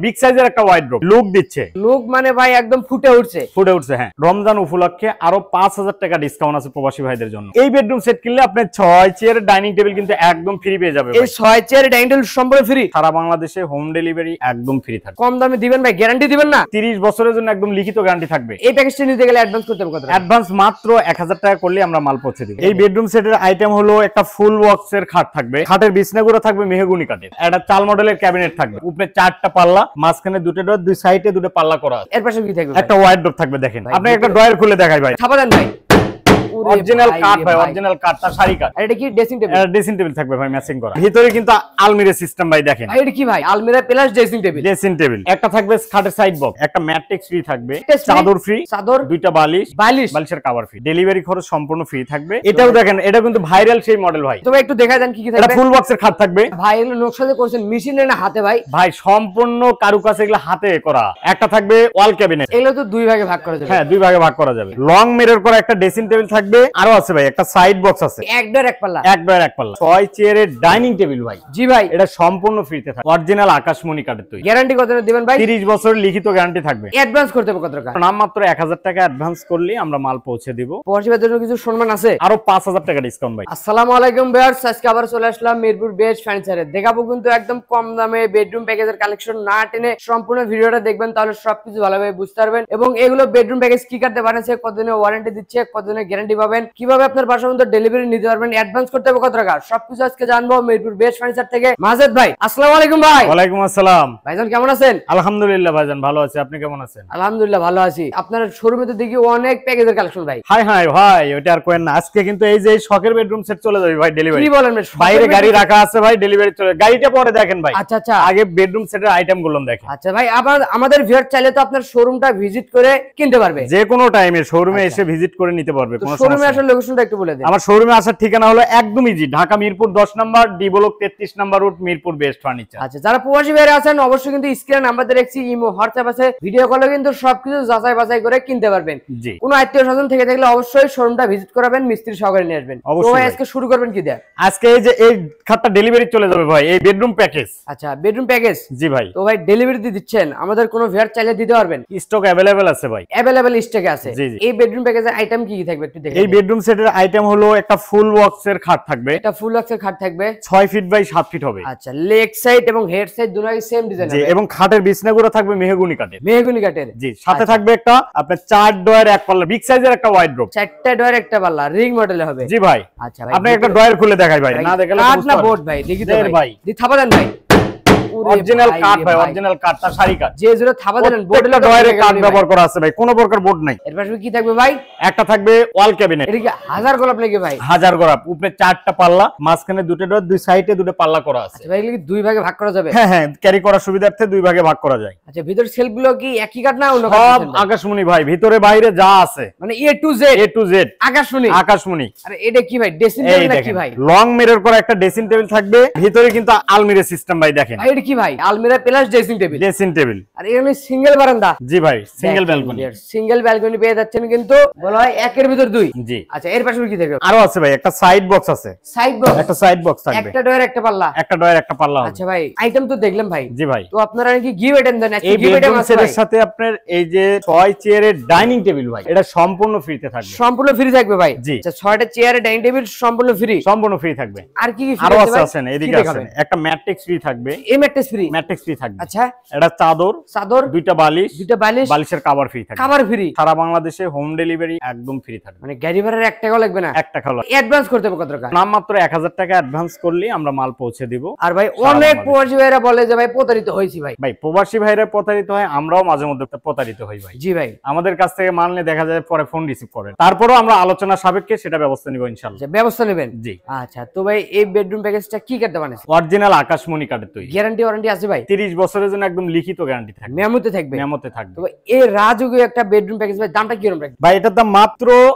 Big সাইজের একটা ওয়াইড্রোব look দিচ্ছে। লুক মানে ভাই একদম ফুটে উঠছে হ্যাঁ। রমজান উপলক্ষে আরো 5000 টাকা ডিসকাউন্ট আছে প্রবাসী ভাইদের জন্য। এই বেডরুম সেট কিনলে আপনি 6 চেয়ার ডাইনিং টেবিল কিন্তু একদম ফ্রি পেয়ে যাবে। এই 6 চেয়ার ডাইনিং টেবিল সম্পূর্ণ ফ্রি, সারা বাংলাদেশে হোম ডেলিভারি একদম ফ্রি থাকবে। কম দামে দিবেন ভাই, গ্যারান্টি দিবেন না? 30 বছরের জন্য একদম লিখিত গ্যারান্টি থাকবে। এই প্যাকেজটা নিতে গেলে অ্যাডভান্স করতে হবে কত টাকা? অ্যাডভান্স মাত্র 1000 টাকা করলে আমরা মাল পৌঁছে দিব। এই বেডরুম সেটের আইটেম হলো একটা ফুল বক্সের খাট থাকবে, খাটের বিছনাগুলো থাকবে মেহগনি কাঠের, একটা চাল মডেলের ক্যাবিনেট থাকবে, উপরে 4টা পাল্লা, মাঝখানে 2টা ডোর, দুই সাইডে 2টা পাল্লা করা আছে। এর পাশে কি থাকবে? একটা ওয়াইড্রোব থাকবে। দেখেন আপনি একটা ড্রয়ার খুলে দেখাই ভাই, ছাপা দেন ভাই। অরিজিনাল কাঠ ভাই, অরিজিনাল কাঠ, তার শাড়ি কাঠ। আর এটা কি ড্রেসিং টেবিল? ড্রেসিং টেবিল থাকবে ভাই ম্যাচিং করা। ভিতরে কিন্তু আলমিরা সিস্টেম ভাই। দেখেন এটা কি ভাই? আলমিরা plus dressing table. Dressing table একটা থাকবে, খাটের সাইড বক্স, একটা ম্যাট্রিক্স ফ্রি থাকবে, চাদর ফ্রি, চাদর, 2টা বালিশ, বালিশের কভার ফ্রি, ডেলিভারি খরচ সম্পূর্ণ ফ্রি থাকবে। এটাও দেখেন, এটা কিন্তু ভাইরাল সেই মডেল ভাই। তবে একটু দেখা দেন কি কি থাকবে। এটা ফুল বক্সের খাট থাকবে ভাই, এগুলো নকশা যে করেছেন মেশিনে না হাতে ভাই? ভাই সম্পূর্ণ কারুকাজ, এগুলো হাতে করা। একটা থাকবে ওয়াল ক্যাবিনেট, এগুলো তো দুই ভাগে ভাগ করা যাবে। হ্যাঁ, দুই ভাগে ভাগ করা যাবে। লং মিরর করা একটা ড্রেসিং টেবিল থাকবে, আরো আছে ভাই একটা সাইড বক্স আছে, এক ডোর এক পাল্লা, 6 চেয়ারের ডাইনিং টেবিল ভাই। জি ভাই, এটা সম্পূর্ণ ফ্রিতে থাকবে, অরিজিনাল আকাশমণি কাঠের তৈরি। গ্যারান্টি কত দিবেন ভাই? 30 বছর লিখিত গ্যারান্টি থাকবে। অ্যাডভান্স করতে হবে কত টাকা? নাম মাত্র 1000 টাকা অ্যাডভান্স করলে আমরা মাল পৌঁছে দিব। প্রবাসীদের জন্য কিছু সম্মান আছে, আরো 5000 টাকা ডিসকাউন্ট ভাই। আসসালামু আলাইকুম ভিউয়ার্স, আজকে আবার চলে আসলাম মিরপুর বেস্ট ফার্নিচারে। দেখাবো কিন্তু একদম কম দামে বেডরুম প্যাকেজের কালেকশন। না টেনে সম্পূর্ণ ভিডিওটা দেখবেন, তাহলে সবকিছু ভালোভাবে বুঝতে পারবেন। এবং এগুলো বেডরুম প্যাকেজ কি কাটতে বানাচ্ছে, কতদিনের ওয়ারেন্টি দিচ্ছে, কতদিনের গ্যারান্টি পাবেন, কিভাবে আপনার বাসার মধ্যে ডেলিভারি নিতে পারবেন, অ্যাডভান্স করতে হবে কত টাকা, সবকিছু আজকে জানবো মিরপুর বেস্ট ফার্নিচার থেকে। মাজেদ ভাই, আসসালামু আলাইকুম ভাই। ওয়ালাইকুম আসসালাম ভাইজান, কেমন আছেন? আলহামদুলিল্লাহ ভাইজান, ভালো আছি। আপনি কেমন আছেন? আলহামদুলিল্লাহ ভালো আছি। আপনার শোরুমে তো দেখি অনেক প্যাকেজের কালেকশন ভাই। হাই হাই ভাই, ওটা আর কোয়েন না। আজকে কিন্তু এই যে শখের বেডরুম সেট চলে যাবে ভাই ডেলিভারি। কি বলেন? বাইরে গাড়ি রাখা আছে ভাই, ডেলিভারি চলে। গাড়িটা পরে দেখেন ভাই। আচ্ছা আচ্ছা, আগে বেডরুম সেটের আইটেম গুলো দেখেন। আচ্ছা ভাই, আবার আমাদের ভিউয়ার চাইলে তো আপনার শোরুমটা ভিজিট করে কিনতে পারবে, যে কোনো টাইমে শোরুমে এসে ভিজিট করে নিতে পারবে। কোনো শোরুমে আসার লোকেশনটা একটু বলে দেন। আমার শোরুমে আসার ঠিকানা হলো একদম ইজি, ঢাকা মিরপুর 10 নম্বর, ডি ব্লক 33 নম্বর রোড, মিরপুর বেস্ট ফার্নিচার। আচ্ছা, যারা প্রবাসী বাইরে আছেন অবশ্যই কিন্তু স্ক্রিনে নাম্বার দেখছি, ইমো হোয়াটসঅ্যাপ আছে, ভিডিও কলে কিন্তু সবকিছু যাচাই বাছাই করে কিনতে পারবেন। জি, কোনো আত্মীয় স্বজন থেকে থাকলে অবশ্যই শোরুমটা ভিজিট করাবেন, মিস্ত্রি সহকারে নিয়ে আসবেন। তো ভাই আজকে শুরু করবেন কি দেয়া? আজকে এই যে এই খাটটা ডেলিভারি চলে যাবে ভাই, এই বেডরুম প্যাকেজ। আচ্ছা, বেডরুম প্যাকেজ। জি ভাই। তো ভাই ডেলিভারি দিচ্ছেন, আমাদের কোনো ভিউয়ার চাইলে দিতে পারবেন? স্টক अवेलेबल আছে ভাই, अवेलेबल স্টকে আছে। জি জি। এই বেডরুম প্যাকেজের আইটেম কি কি থাকবে একটু দেখেন। এই বেডরুম সেটের আইটেম হলো একটা ফুল বক্সের খাট থাকবে, এটা ফুল বক্সের খাট থাকবে, 6 ফিট বাই 7 ফিট হবে। আচ্ছা, লেগ সাইড এবং হেড সাইড দুটোই সেম ডিজাইন জি, হবে। এবং খাটের বিছনাগুলো থাকবে মেহগনি কাঠের। মেহগনি কাঠের। জি, সাথে থাকবে একটা আপনার 4 ডয়ার এক পাল্লা বিগ সাইজের একটা ওয়াইড্রোব, 4টা ডয়ার একটা পাল্লা, রিং মডেলে হবে। জি ভাই। আচ্ছা ভাই, আপনি একটা ডয়ার খুলে দেখাই ভাই, না দেখালে কাঠ বুঝতে না পারবেন। বোর্ড ভাই, দেখি তো দেন ভাই, দি থাপা দেন ভাই। অরিজিনাল কাঠ ভাই, অরিজিনাল কাঠ, তার শাড়ি কাঠ। যে জোরে থাপা দিলেন বোর্ডের ডয়ারে কাঠ ব্যবহার করা আছে ভাই, কোনো প্রকার বোর্ড নাই। এর পাশে কি থাকবে ভাই? একটা থাকবে ওয়াল ক্যাবিনেট, এটা কি হাজার গোলাপ লাগে ভাই? হাজার গোলাপ, উপরে 4টা পাল্লা, মাঝখানে 2টা ডোর, দুই সাইডে 2টা পাল্লা করা আছে। আচ্ছা ভাই, এগুলো কি দুই ভাগে ভাগ করা যাবে? হ্যাঁ হ্যাঁ, ক্যারি করার সুবিধার্থে দুই ভাগে ভাগ করা যায়। আচ্ছা, ভিতর সেলফ গুলো কি একই কাঠ না অন্য কাঠ? সব আকাশমণি ভাই, ভিতরে বাইরে যা আছে মানে এ to Z, A to Z আকাশমণি। আকাশমণি। আরে এটা কি ভাই? ড্রেসিং টেবিল নাকি ভাই? লং মিরর করা একটা ড্রেসিং টেবিল থাকবে, ভিতরে কিন্তু আলমিরা সিস্টেম ভাই। দেখেন ভাই, এটা কি ভাই? আলমিরা plus dressing table. Dressing table. আর এখানে সিঙ্গেল বারান্দা। জি ভাই, সিঙ্গেল ব্যালকনি। সিঙ্গেল ব্যালকনি পেয়ে যাচ্ছেন, কিন্তু বলা হয় একের ভিতর দুই। জি। আচ্ছা, এর পাশে কি থাকবে? আরো আছে ভাই, একটা সাইড বক্স আছে, সাইড বক্স, একটা সাইড বক্স থাকবে, একটা ডয়ার একটা পাল্লা, একটা ডয়ার একটা পাল্লা হবে। আচ্ছা ভাই, আইটেম তো দেখলাম ভাই। জি ভাই। তো আপনারা কি গিফট আইটেম দেন? এই গিফট আইটেম বেডরুম আছে ভাই? সেটের সাথে আপনার এই যে 6 চেয়ারের ডাইনিং টেবিল ভাই, এটা সম্পূর্ণ ফ্রিতে থাকবে। সম্পূর্ণ ফ্রি থাকবে ভাই? জি। আচ্ছা, 6টা চেয়ারে ডাইনিং টেবিল সম্পূর্ণ ফ্রি? সম্পূর্ণ ফ্রি থাকবে। আর কি কি ফ্রি আরো আছে? আছে, এদিকে আছে, একটা ম্যাট্রিক্স ফ্রি থাকবে। এই ম্যাট্রেস ফ্রি? ম্যাট্রিক্স ফ্রি থাকবে। আচ্ছা, এটা চাদর, চাদর, 2টা বালিশ, বালিশের কভার ফ্রি থাকবে। Cover free? সারা বাংলাদেশে হোম ডেলিভারি একদম ফ্রি থাকবে। মানে গাড়ি ভাড়ার 1 টাকাও লাগবে না? 1 টাকা লাগবে। অ্যাডভান্স করতে হবে কত টাকা? নাম মাত্র 1000 টাকা অ্যাডভান্স করলে আমরা মাল পৌঁছে দিব। আর ভাই অনেক প্রবাসী ভাইরা বলে যে ভাই প্রতারিত হইছি ভাই। ভাই প্রবাসী ভাইরা প্রতারিত হয়, আমরাও মাঝে মধ্যে প্রতারিত হই ভাই। জি ভাই। আমাদের কাছ থেকে মাল নিয়ে দেখা যায় পরে ফোন রিসিভ করেন, তারপরেও আমরা আলোচনা সাপেক্ষে সেটা ব্যবস্থা নিব ইনশাআল্লাহ। আচ্ছা, ব্যবস্থা নেবেন? জি। আচ্ছা, তো ভাই এই বেডরুম প্যাকেজটা কি কাটতে বানাইছেন? অরিজিনাল আকাশমণি কাঠের তৈরি। গ্যারান্টি ওয়ারেন্টি আছে ভাই? 30 বছরের জন্য একদম লিখিত গ্যারান্টি থাকবে। মেমোতে থাকবে? মেমোতে থাকবে। তো এই রাজকীয় একটা বেডরুম প্যাকেজ ভাই, দামটা কি রকম রাখবেন ভাই? এটার দাম মাত্র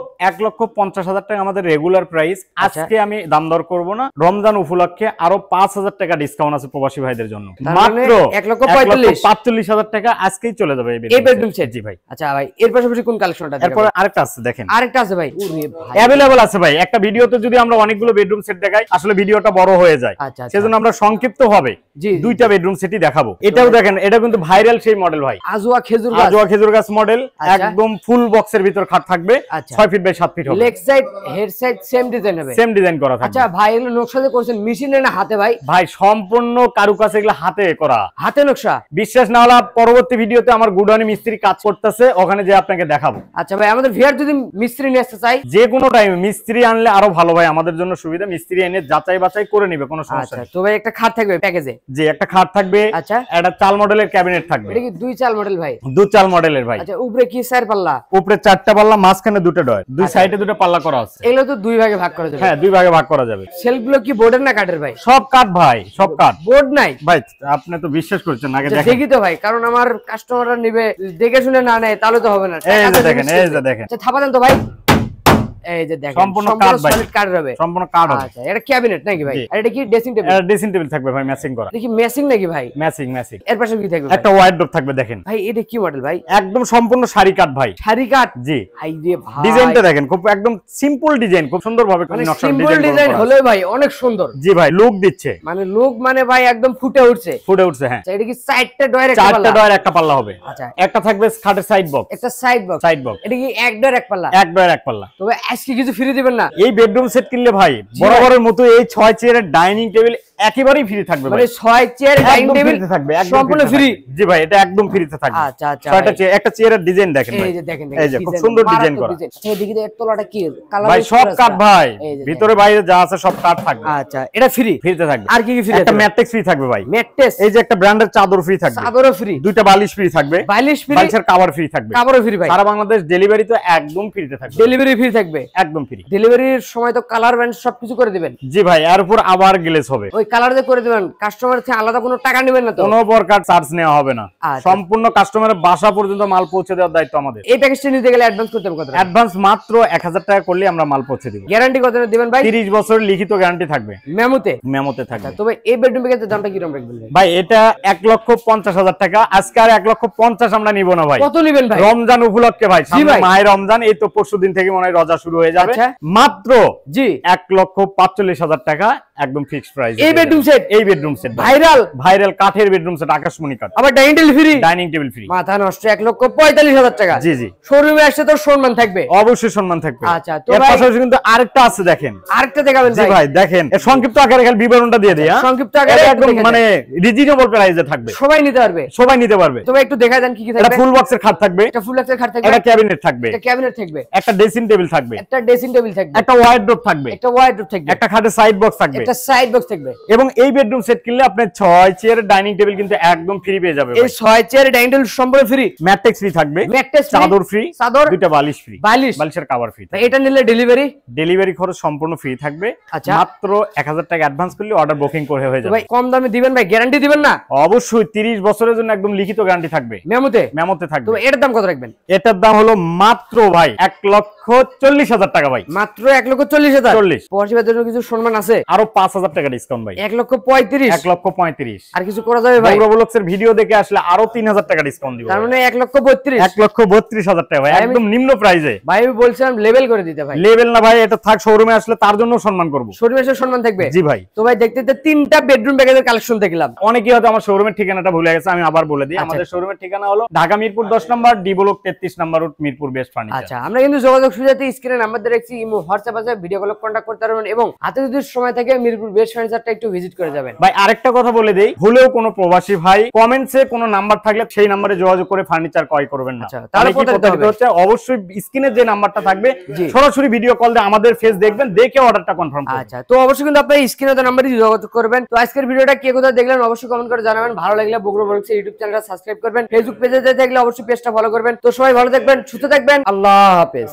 1,50,000 টাকা আমাদের রেগুলার প্রাইস। আজকে আমি দাম দর করব না, রমজান উপলক্ষে আরো 5,000 টাকা ডিসকাউন্ট আছে প্রবাসী ভাইদের জন্য। মাত্র 1,45,000 টাকা আজকেই চলে যাবে এই বেডরুম সেট। জি ভাই। আচ্ছা ভাই, এর পাশাপাশি কোন কালেকশনটা দেখাবেন? এরপর আরেকটা আছে, দেখেন আরেকটা আছে ভাই। ওরে ভাই, अवेलेबल আছে ভাই। একটা ভিডিওতে যদি আমরা অনেকগুলো বেডরুম সেট দেখাই আসলে ভিডিওটা বড় হয়ে যায়, সেজন্য আমরা সংক্ষিপ্ত ভাবে দুইটা বেডরুম সেটই দেখাবো। এটাও দেখেন, এটা কিন্তু ভাইরাল সেই মডেল ভাই, আজওয়া খেজুর গাছ মডেল। একদম ফুল বক্সের ভিতর খাট থাকবে, 6 ফিট বাই 7 ফিট হবে। Leg side head side same design হবে, সেম ডিজাইন করা থাকবে। আচ্ছা ভাই, এগুলো নকশা যে করেছেন মেশিনে না হাতে? ভাই ভাই সম্পূর্ণ কারুকাজ, এগুলো হাতে করা, হাতে নকশা। বিশ্বাস না হলে পরবর্তী ভিডিওতে আমার গুডাউনে মিস্ত্রি কাজ করতেছে, ওখানে যে আপনাকে দেখাবো। আচ্ছা ভাই, আমাদের ভিউয়ার যদি মিস্ত্রি নিয়ে আসতে চাই যে কোনো টাইমে মিস্ত্রি আনলে আরো ভালো ভাই, আমাদের জন্য সুবিধা। মিস্ত্রি এনে যাচাই বাছাই করে নিবে, কোনো সমস্যা নেই। তো ভাই একটা খাট থাকবে প্যাকেজে? যে একটা খাট থাকবে, আচ্ছা একটা চাল মডেলের ক্যাবিনেট থাকবে। এটা কি দুই চাল মডেল ভাই? দুই চাল মডেলের ভাই। আচ্ছা, উপরে কি 4 পাল্লা? উপরে 4টা পাল্লা, মাঝখানে দুটো ডয়ার, দুই সাইডে দুটো পাল্লা করা আছে। এগুলো তো দুই ভাগে ভাগ করা যাবে? হ্যাঁ, দুই ভাগে ভাগ করা যাবে। সেলফগুলো কি বোর্ডের না কাঠের ভাই? সব কাঠ ভাই, সব কাঠ। বোর্ড নাই ভাই? আপনি তো বিশ্বাস করছেন না, আগে দেখেন। দেখি তো ভাই, কারণ আমার কাস্টমাররা নিবে, দেখে শুনে না নেয় তাহলে তো হবে না। এই যে দেখেন, এই যে দেখেন। আচ্ছা থাপা দেন তো ভাই। এই যে দেখেন, সম্পূর্ণ কাঠ ভাই, সলিড কাঠ হবে, সম্পূর্ণ কাঠ হবে। আচ্ছা, এটা ক্যাবিনেট নাকি ভাই? আর এটা কি ড্রেসিং টেবিল? এটা ড্রেসিং টেবিল থাকবে ভাই, ম্যাচিং করা। দেখি ম্যাচিং নাকি ভাই? Matching matching. এর পাশে কি থাকবে? একটা ওয়াইড্রপ থাকবে, দেখেন ভাই এটা কি মডেল ভাই? একদম সম্পূর্ণ শাড়ি কাঠ ভাই। শাড়ি কাঠ? জি। হাই রে ভাই, ডিজাইনটা দেখেন, খুব একদম সিম্পল ডিজাইন, খুব সুন্দর ভাবে নকশা ডিজাইন হলো ভাই, অনেক সুন্দর। জি ভাই, লুক দিচ্ছে, মানে লুক মানে ভাই একদম ফুটে উঠছে, ফুটে উঠছে। হ্যাঁ, এটা কি 4টা ডয়ার একটা পাল্লা? 4টা ডয়ার একটা পাল্লা হবে। আচ্ছা, একটা থাকবে খাটের সাইড বক্স, একটা সাইড বক্স। Side box. এটা কি এক ডয়ার এক পাল্লা? এক ডয়ার এক পাল্লা। তবে আজকে কিছু ফ্রি দিবেন না? এই বেডরুম সেট কিনলে ভাই বরাবরের মতো এই 6 চেয়ারের ডাইনিং টেবিল একেবারেই ফ্রি থাকবে ভাই। মানে 6 চেয়ার ডাইনিং টেবিল থাকবে সম্পূর্ণ ফ্রি? জি ভাই, এটা একদম ফ্রিতে থাকবে। আচ্ছা আচ্ছা, 6টা চেয়ার, একটা চেয়ারের ডিজাইন দেখেন ভাই। এই যে দেখেন, এই যে খুব সুন্দর ডিজাইন করা। এই দিকে এর তলাটা কি কালার? ভাই সব কাঠ ভাই, ভিতরে বাইরে যা আছে সব কাঠ থাকবে। আচ্ছা, এটা ফ্রি? ফ্রিতে থাকবে। আর কি কি ফ্রি? একটা ম্যাট্রেস ফ্রি থাকবে ভাই। ম্যাট্রেস? এই যে একটা ব্র্যান্ডের চাদর ফ্রি থাকবে। চাদরও ফ্রি? দুইটা বালিশ ফ্রি থাকবে। বালিশ ফ্রি? বালিশের কভার ফ্রি থাকবে। কভারও ফ্রি ভাই? সারা বাংলাদেশ ডেলিভারি তো একদম ফ্রিতে থাকবে। ডেলিভারি ফ্রি থাকবে? একদম ফ্রি। ডেলিভারির সময় তো কালার ব্যান্ড সবকিছু করে দিবেন? জি ভাই, এর উপর আবার গ্লেজ হবে। ওই কালার দিয়ে করে দিবেন, কাস্টমার থেকে আলাদা কোনো টাকা নেবেন না তো? কোনো প্রকার চার্জ নেওয়া হবে না, সম্পূর্ণ কাস্টমারের বাসা পর্যন্ত মাল পৌঁছে দেওয়ার দায়িত্ব আমাদের। এই প্যাকেজটা নিতে গেলে অ্যাডভান্স করতে হবে কত? অ্যাডভান্স মাত্র 1000 টাকা করলে আমরা মাল পৌঁছে দিব। গ্যারান্টি কত দিবেন ভাই? 30 বছর লিখিত গ্যারান্টি থাকবে। মেমোতে? মেমোতে থাকবে। তবে এই বেডরুম প্যাকেজের দামটা কি রকম রাখবেন ভাই? এটা 1,50,000 টাকা। আজকে আর 1,50,000 আমরা নিব না ভাই। কত নেবেন ভাই? রমজান উপলক্ষে ভাই, সামনে মাহে রমজান, এই তো পরশুদিন থেকে মনে হয় রোজা শুরু হয়ে যাবে। মাত্র জি 1,45,000 টাকা একদম ফিক্সড প্রাইস। এই বেডরুম সেট? এই বেডরুম সেট ভাইরাল কাঠের বেডরুম সেট, আকাশমণি কাঠ। আবার dining table free? Dining table free. মাথা নষ্ট, 1,45,000 টাকা। জি জি। শোরুমে আসলে তো সম্মান থাকবে? অবশ্যই সম্মান থাকবে। আচ্ছা, তো এর পাশাপাশি কিন্তু আরেকটা আছে, দেখেন। আরেকটা দেখাবেন ভাই? জি ভাই, দেখেন, এর সংক্ষিপ্ত আকারে খালি বিবরণটা দিয়ে দেই। সংক্ষিপ্ত আকারে একদম মানে রিজনেবল প্রাইসে থাকবে, সবাই নিতে পারবে? সবাই নিতে পারবে। তবে একটু দেখা দেন কি কি থাকবে। এটা ফুল বক্সের খাট থাকবে, একটা ফুল বক্সের খাট থাকবে, একটা ক্যাবিনেট থাকবে, একটা ক্যাবিনেট থাকবে, একটা ড্রেসিং টেবিল থাকবে, একটা ড্রেসিং টেবিল থাকবে, একটা ওয়ার্ডরোব থাকবে, একটা ওয়ার্ডরোব থাকবে, একটা খাটের সাইড বক্স থাকবে, একটা সাইড বক্স থাকবে। এবং এই বেডরুম সেট কিনলে আপনি 6 চেয়ারের ডাইনিং টেবিল কিন্তু একদম ফ্রি পেয়ে যাবে। এই 6 চেয়ার ডাইনিং টেবিল সম্পূর্ণ ফ্রি? ম্যাট্রেস ফ্রি থাকবে, ম্যাট্রেস চাদর ফ্রি, চাদর, দুইটা বালিশ ফ্রি, বালিশের কভার ফ্রি। এটা নিলে ডেলিভারি? ডেলিভারি খরচ সম্পূর্ণ ফ্রি থাকবে। মাত্র 1000 টাকা অ্যাডভান্স করলে অর্ডার বুকিং করে হয়ে যাবে। ভাই কম দামে দিবেন ভাই, গ্যারান্টি দিবেন না? অবশ্যই 30 বছরের জন্য একদম লিখিত গ্যারান্টি থাকবে। মেমোতে? মেমোতে থাকবে। তো এটার দাম কত রাখবেন? এটার দাম হলো মাত্র ভাই 1,40,000 টাকা ভাই। মাত্র 1,40,000? 40। পরিবারের জন্য কিছু সম্মান আছে? আরো 5,000 টাকা ডিসকাউন্ট ভাই। 1,35,000? 1,35,000। আর কিছু করা যাবে ভাই? ব্লগসের ভিডিও দেখে আসলে আরো 3,000 টাকা ডিসকাউন্ট দিব। তার মানে 1,32,000? 1,32,000 টাকা ভাই, একদম নিম্ন প্রাইসে। ভাই আমি বলছিলাম লেভেল করে দিতে ভাই। লেভেল না ভাই, এটা থাক শোরুমে আসলে তার জন্য সম্মান করব। শোরুমে এসে সম্মান থাকবে? জি ভাই। তো ভাই দেখতে দেখতে 3টা বেডরুম প্যাকেজের কালেকশন দেখলাম। অনেকেই হয়তো আমার শোরুমের ঠিকানাটা ভুলে গেছে, আমি আবার বলে দিই। আমাদের শোরুমের ঠিকানা হলো ঢাকা মিরপুর 10 নম্বর, ডি ব্লক 33 নম্বর রোড, মিরপুর বেস্ট ফার্নিচার। আচ্ছা, আমরা কিন্তু যোগাযোগ সুবিধাতে স্ক্রিনে নাম্বার দিয়ে রাখছি, ইমো হোয়াটসঅ্যাপ আছে, ভিডিও কল কন্টাক্ট করতে পারবেন, এবং হাতে যদি সময় থাকে মিরপুর বেস্ট ফার্নিচারটা একটু ভিজিট করে যাবেন। ভাই আরেকটা কথা বলে দেই, ভুলেও কোনো প্রবাসী ভাই কমেন্টসে কোনো নাম্বার থাকলে সেই নম্বরে যোগাযোগ করে ফার্নিচার ক্রয় করবেন না। তাহলে কি করতে হচ্ছে, অবশ্যই স্ক্রিনে যে নাম্বারটা থাকবে সরাসরি ভিডিও কল দিয়ে আমাদের ফেস দেখবেন, দেখে অর্ডারটা কনফার্ম করবেন। আচ্ছা, তো অবশ্যই কিন্তু আপনি স্ক্রিনে দেওয়া নাম্বারে যোগাযোগ করবেন। তো আজকের ভিডিওটা কে কোথায় দেখলেন অবশ্যই কমেন্ট করে জানাবেন। ভালো লাগলে বগুড়া ব্লগস ইউটিউব চ্যানেলটা সাবস্ক্রাইব করবেন, ফেসবুক পেজে দেখলে অবশ্যই পেজটা ফলো করবেন। তো সবাই ভালো থাকবেন, সুস্থ থাকবেন, আল্লাহ হাফেজ।